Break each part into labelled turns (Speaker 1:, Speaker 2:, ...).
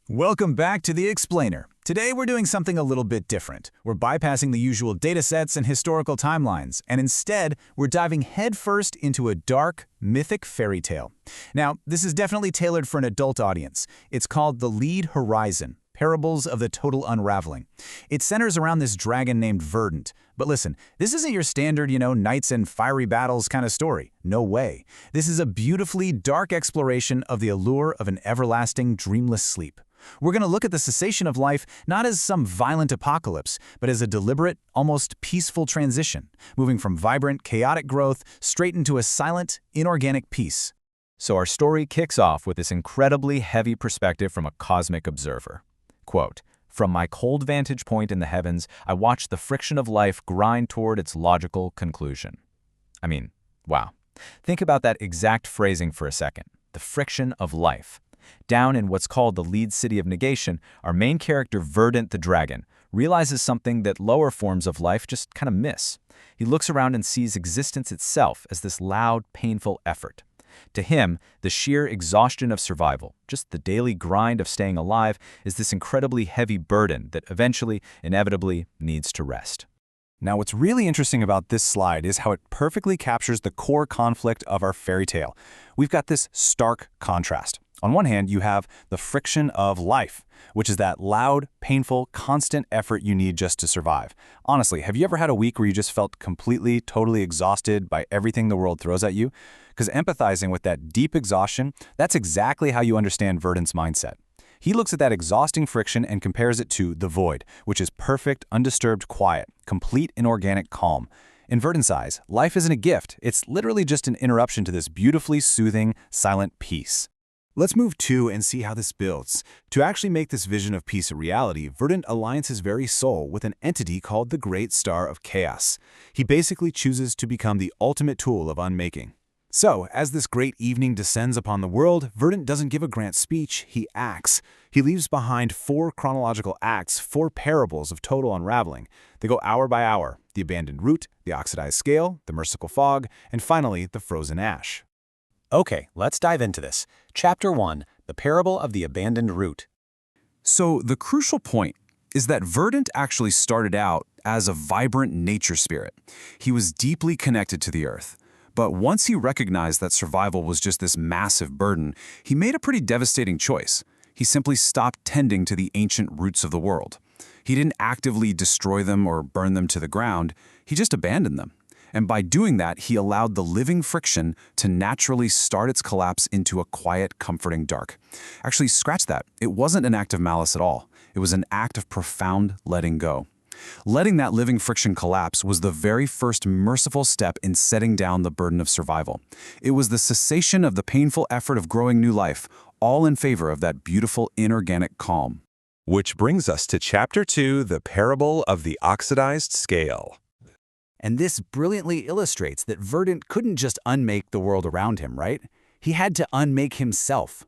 Speaker 1: Welcome back to The Explainer. Today we're doing something a little bit different. We're bypassing the usual datasets and historical timelines, and instead we're diving headfirst into a dark, mythic fairy tale. Now, this is definitely tailored for an adult audience. It's called The Lead Horizon, Parables of the Total Unraveling. It centers around this dragon named Verdant. But listen, this isn't your standard, knights and fiery battles kind of story. No way. This is a beautifully dark exploration of the allure of an everlasting, dreamless sleep. We're going to look at the cessation of life not as some violent apocalypse, but as a deliberate, almost peaceful transition, moving from vibrant, chaotic growth straight into a silent, inorganic peace.
Speaker 2: So our story kicks off with this incredibly heavy perspective from a cosmic observer. Quote, "From my cold vantage point in the heavens, I watch the friction of life grind toward its logical conclusion." I mean, wow. Think about that exact phrasing for a second. The friction of life. Down in what's called the Lead City of Negation, our main character, Verdant the Dragon, realizes something that lower forms of life just kind of miss. He looks around and sees existence itself as this loud, painful effort. To him, the sheer exhaustion of survival, just the daily grind of staying alive, is this incredibly heavy burden that eventually, inevitably, needs to rest.
Speaker 3: Now, what's really interesting about this slide is how it perfectly captures the core conflict of our fairy tale. We've got this stark contrast. On one hand, you have the friction of life, which is that loud, painful, constant effort you need just to survive. Honestly, have you ever had a week where you just felt completely, totally exhausted by everything the world throws at you? Because empathizing with that deep exhaustion, that's exactly how you understand Verdant's mindset. He looks at that exhausting friction and compares it to the void, which is perfect, undisturbed quiet, complete inorganic calm. In Verdant's eyes, life isn't a gift. It's literally just an interruption to this beautifully soothing, silent peace. Let's move to and see how this builds. To actually make this vision of peace a reality, Verdant aligns his very soul with an entity called the Great Star of Chaos. He basically chooses to become the ultimate tool of unmaking. So, as this great evening descends upon the world, Verdant doesn't give a grand speech, he acts. He leaves behind 4 chronological acts, 4 parables of total unraveling. They go hour by hour: the abandoned root, the oxidized scale, the merciful fog, and finally, the frozen ash.
Speaker 4: Okay, let's dive into this. Chapter 1, The Parable of the Abandoned Root.
Speaker 3: So the crucial point is that Verdant actually started out as a vibrant nature spirit. He was deeply connected to the earth. But once he recognized that survival was just this massive burden, he made a pretty devastating choice. He simply stopped tending to the ancient roots of the world. He didn't actively destroy them or burn them to the ground, he just abandoned them. And by doing that, he allowed the living friction to naturally start its collapse into a quiet, comforting dark. Actually, scratch that. It wasn't an act of malice at all. It was an act of profound letting go. Letting that living friction collapse was the very first merciful step in setting down the burden of survival. It was the cessation of the painful effort of growing new life, all in favor of that beautiful inorganic calm.
Speaker 5: Which brings us to Chapter 2, The Parable of the Oxidized Scale.
Speaker 1: And this brilliantly illustrates that Verdant couldn't just unmake the world around him, right? He had to unmake himself.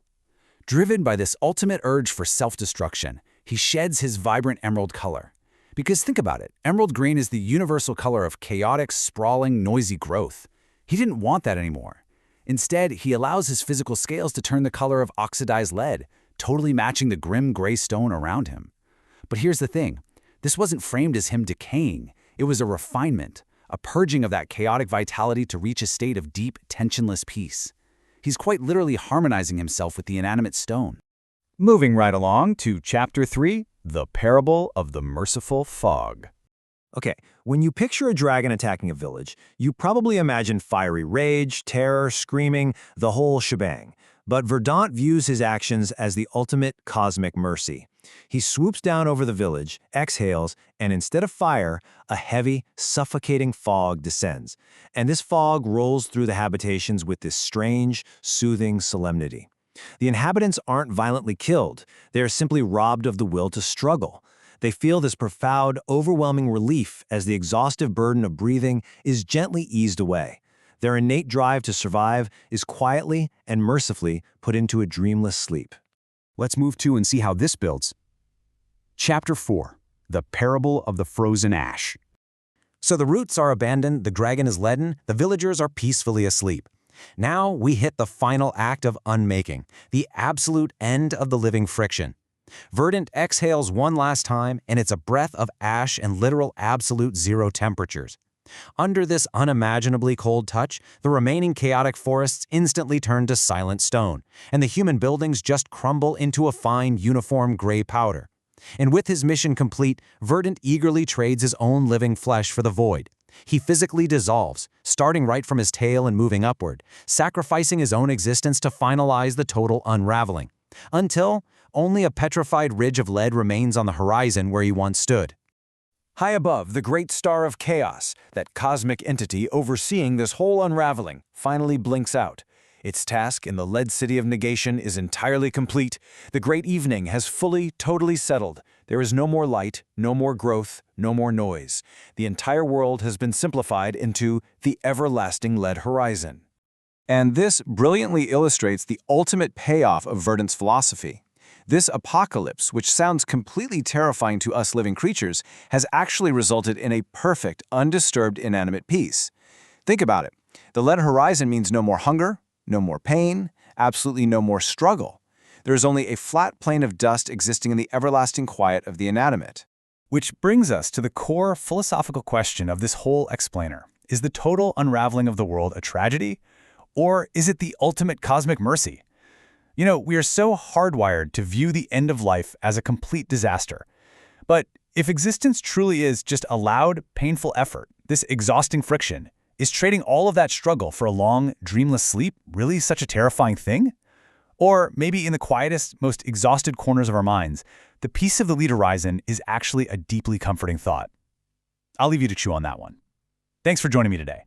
Speaker 1: Driven by this ultimate urge for self-destruction, he sheds his vibrant emerald color. Because think about it, emerald green is the universal color of chaotic, sprawling, noisy growth. He didn't want that anymore. Instead, he allows his physical scales to turn the color of oxidized lead, totally matching the grim gray stone around him. But here's the thing, this wasn't framed as him decaying. It was a refinement, a purging of that chaotic vitality to reach a state of deep, tensionless peace. He's quite literally harmonizing himself with the inanimate stone.
Speaker 2: Moving right along to Chapter 3, The Parable of the Merciful Fog.
Speaker 4: Okay, when you picture a dragon attacking a village, you probably imagine fiery rage, terror, screaming, the whole shebang. But Verdant views his actions as the ultimate cosmic mercy. He swoops down over the village, exhales, and instead of fire, a heavy, suffocating fog descends. And this fog rolls through the habitations with this strange, soothing solemnity. The inhabitants aren't violently killed. They are simply robbed of the will to struggle. They feel this profound, overwhelming relief as the exhaustive burden of breathing is gently eased away. Their innate drive to survive is quietly and mercifully put into a dreamless sleep.
Speaker 3: Let's move to and see how this builds. Chapter 4, The Parable of the Frozen Ash.
Speaker 4: So the roots are abandoned, the dragon is leaden, the villagers are peacefully asleep. Now we hit the final act of unmaking, the absolute end of the living friction. Verdant exhales one last time, and it's a breath of ash and literal absolute zero temperatures. Under this unimaginably cold touch, the remaining chaotic forests instantly turn to silent stone, and the human buildings just crumble into a fine, uniform gray powder. And with his mission complete, Verdant eagerly trades his own living flesh for the void. He physically dissolves, starting right from his tail and moving upward, sacrificing his own existence to finalize the total unraveling, until only a petrified ridge of lead remains on the horizon where he once stood.
Speaker 3: High above, the great star of chaos, that cosmic entity overseeing this whole unraveling, finally blinks out. Its task in the lead city of negation is entirely complete. The great evening has fully, totally settled. There is no more light, no more growth, no more noise. The entire world has been simplified into the everlasting lead horizon.
Speaker 2: And this brilliantly illustrates the ultimate payoff of Verdant's philosophy. This apocalypse, which sounds completely terrifying to us living creatures, has actually resulted in a perfect, undisturbed, inanimate peace. Think about it. The lead horizon means no more hunger, no more pain, absolutely no more struggle. There is only a flat plane of dust existing in the everlasting quiet of the inanimate.
Speaker 1: Which brings us to the core philosophical question of this whole explainer. Is the total unraveling of the world a tragedy? Or is it the ultimate cosmic mercy? You know, we are so hardwired to view the end of life as a complete disaster. But if existence truly is just a loud, painful effort, this exhausting friction, is trading all of that struggle for a long, dreamless sleep really such a terrifying thing? Or maybe in the quietest, most exhausted corners of our minds, the peace of the lead horizon is actually a deeply comforting thought. I'll leave you to chew on that one. Thanks for joining me today.